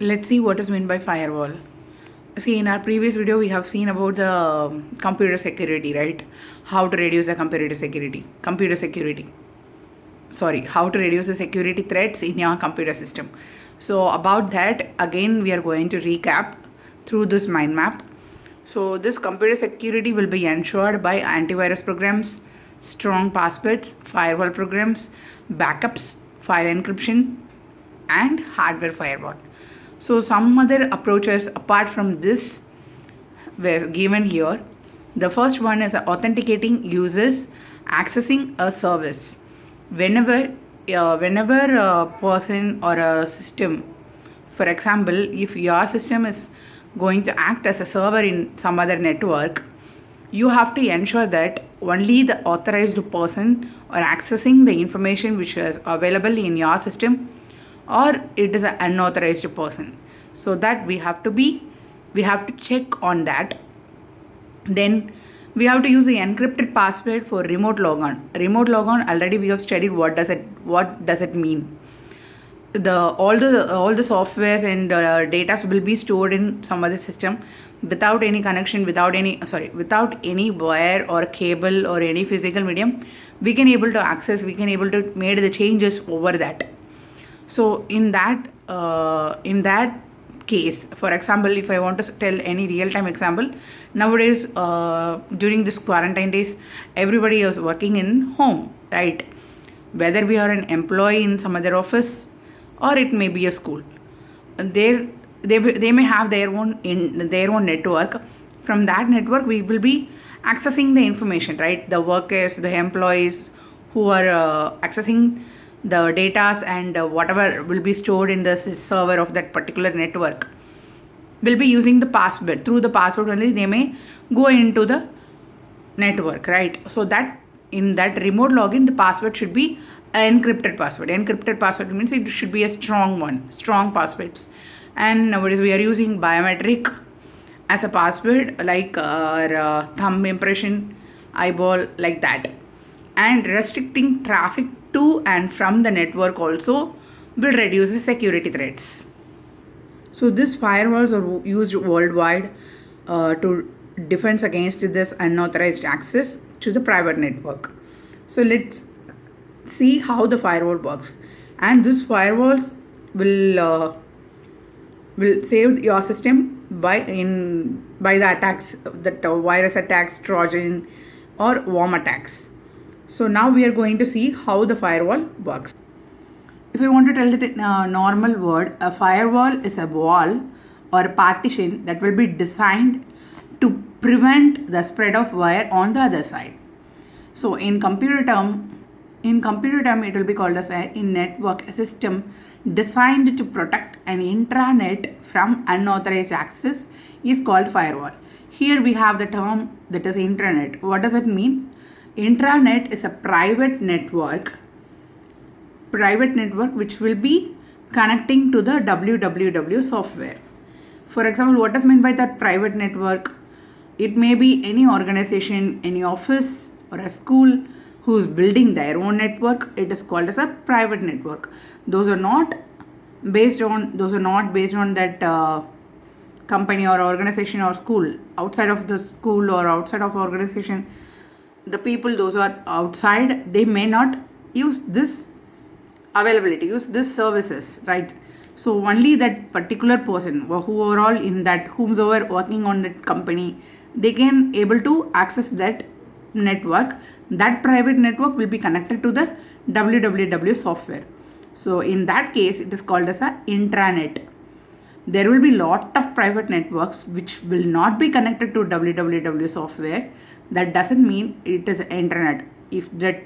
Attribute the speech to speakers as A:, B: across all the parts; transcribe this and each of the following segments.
A: Let's see what is meant by firewall. See, in our previous video, we have seen about the computer security, right? How to reduce the computer security. Sorry, how to reduce the security threats in your computer system. So about that, again, we are going to recap through this mind map. So this computer security will be ensured by antivirus programs, strong passwords, firewall programs, backups, file encryption, and hardware firewall. So some other approaches apart from this were given here. The first one is authenticating users accessing a service. Whenever a person or a system, for example, if your system is going to act as a server in some other network, you have to ensure that only the authorized person are accessing the information which is available in your system, or it is an unauthorized person. So that we have to check on that. Then we have to use the encrypted password for remote logon. Remote logon, already we have studied what does it mean. All the softwares and data will be stored in some other system without any connection, without any wire or cable or any physical medium. We can able to access, we can able to make the changes over that. So in that case, for example, if I want to tell any real-time example, nowadays during this quarantine days, everybody is working in home, right? Whether we are an employee in some other office or it may be a school, they may have their own network. From that network, we will be accessing the information, right? The workers, the employees who are accessing the data and whatever will be stored in the server of that particular network will be using the password. Through the password only they may go into the network, right? So that in that remote login, the password should be an encrypted password. Encrypted password means it should be a strong passwords. And nowadays we are using biometric as a password, like thumb impression, eyeball, like that. And restricting traffic to and from the network also will reduce the security threats. So these firewalls are used worldwide to defense against this unauthorized access to the private network. So let's see how the firewall works. And these firewalls will save your system by the attacks, that virus attacks, Trojan, or worm attacks. So now we are going to see how the firewall works. If you want to tell it in a normal word, a firewall is a wall or a partition that will be designed to prevent the spread of wire on the other side. So in computer term, it will be called as a network system designed to protect an intranet from unauthorized access is called firewall. Here we have the term that is intranet. What does it mean? Intranet is a private network which will be connecting to the www software. For example, what is meant by that private network? It may be any organization, any office or a school who's building their own network. It is called as a private network. Those are not based on that company or organization or school. Outside of the school or outside of organization, the people those are outside, they may not use this availability, use this services, right? So only that particular person whomsoever working on that company, they can able to access that network. That private network will be connected to the www software. So in that case, it is called as a intranet. There will be lot of private networks which will not be connected to www software. That doesn't mean it is internet. If that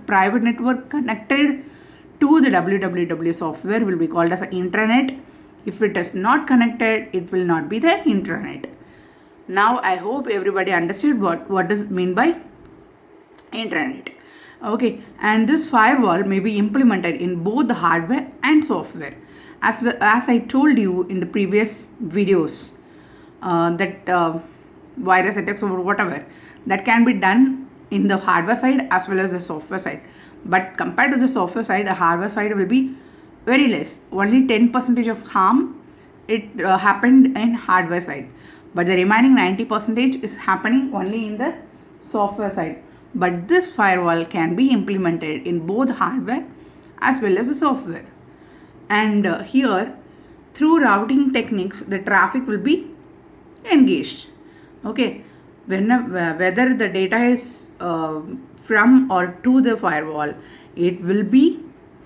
A: private network connected to the www software will be called as an intranet. If it is not connected, it will not be the intranet. Now I hope everybody understood what does mean by intranet. Okay, and this firewall may be implemented in both the hardware and software. As I told you in the previous videos, that virus attacks or whatever, that can be done in the hardware side as well as the software side. But compared to the software side, the hardware side will be very less. Only 10% of harm it happened in hardware side, but the remaining 90% is happening only in the software side. But this firewall can be implemented in both hardware as well as the software. And here, through routing techniques, the traffic will be engaged. Okay, whether the data is from or to the firewall, it will be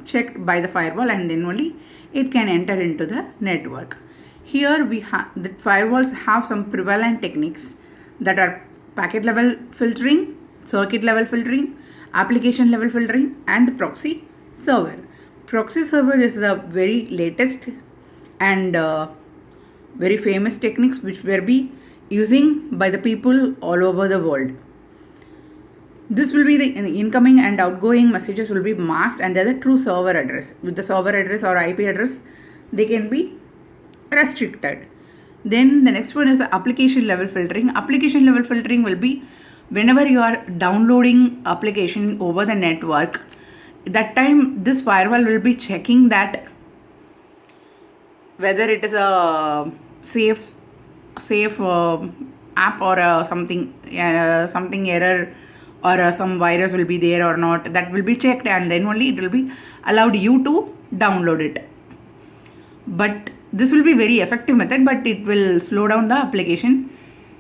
A: checked by the firewall, and then only it can enter into the network. Here we have the firewalls have some prevalent techniques that are packet level filtering, circuit level filtering, application level filtering, and proxy server. Proxy server is the very latest and very famous techniques which were be using by the people all over the world. This will be the incoming and outgoing messages will be masked under the true server address. With the server address or IP address, they can be restricted. Then the next one is the application level filtering. Application level filtering will be whenever you are downloading application over the network, that time this firewall will be checking that whether it is a safe app or something error or some virus will be there or not. That will be checked, and then only it will be allowed you to download it. But this will be very effective method, but it will slow down the application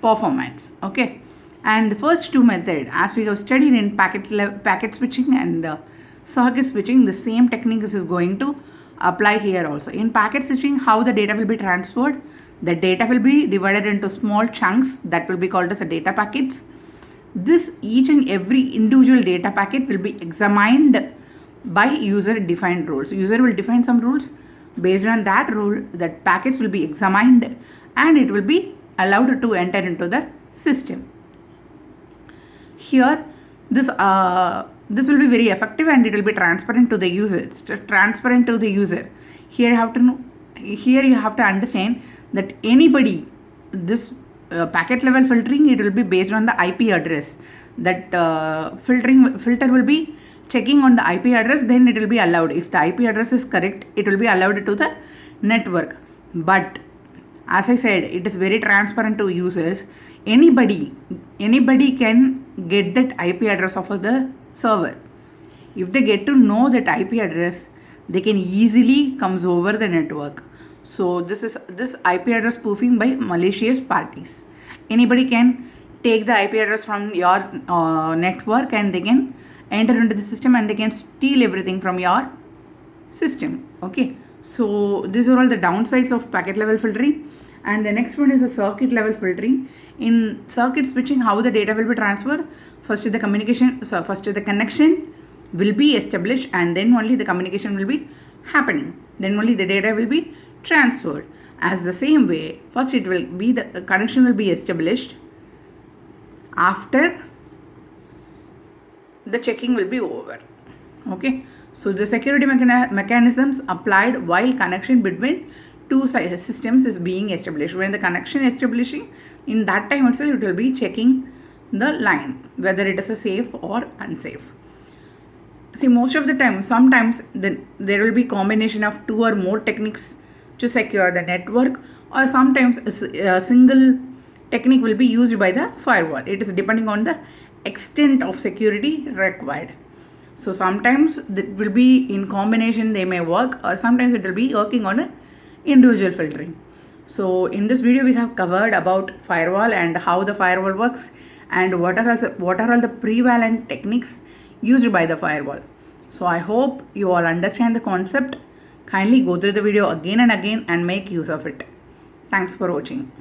A: performance. Okay, and the first two method, as we have studied in packet switching and circuit switching, the same technique is going to apply here also. In packet switching, how the data will be transferred? The data will be divided into small chunks that will be called as the data packets. This each and every individual data packet will be examined by user defined rules. User will define some rules. Based on that rule, that packets will be examined and it will be allowed to enter into the system. Here, this will be very effective and it will be transparent to the user. It's transparent to the user. Here you have to understand that anybody, this packet level filtering, it will be based on the IP address. That filter will be checking on the IP address, then it will be allowed. If the IP address is correct, it will be allowed to the network. But as I said, it is very transparent to users. Anybody can get that IP address of the server. If they get to know that IP address, they can easily comes over the network. So this IP address spoofing by malicious parties. Anybody can take the IP address from your network and they can enter into the system and they can steal everything from your system. Okay, so these are all the downsides of packet level filtering. And the next one is the circuit level filtering. In circuit switching, how the data will be transferred? First the connection will be established, and then only the communication will be happening. Then only the data will be transferred. As the same way, first it will be the connection will be established. After the checking will be over. Okay, so the security mechanisms applied while connection between two systems is being established. When the connection is establishing, in that time itself it will be checking the line whether it is a safe or unsafe. See, most of the time, sometimes there will be combination of two or more techniques to secure the network, or sometimes a single technique will be used by the firewall. It is depending on the extent of security required. So sometimes it will be in combination, they may work, or sometimes it will be working on a individual filtering. So in this video we have covered about firewall and how the firewall works and what are all the prevalent techniques used by the firewall. So I hope you all understand the concept. Kindly go through the video again and again and make use of it. Thanks for watching.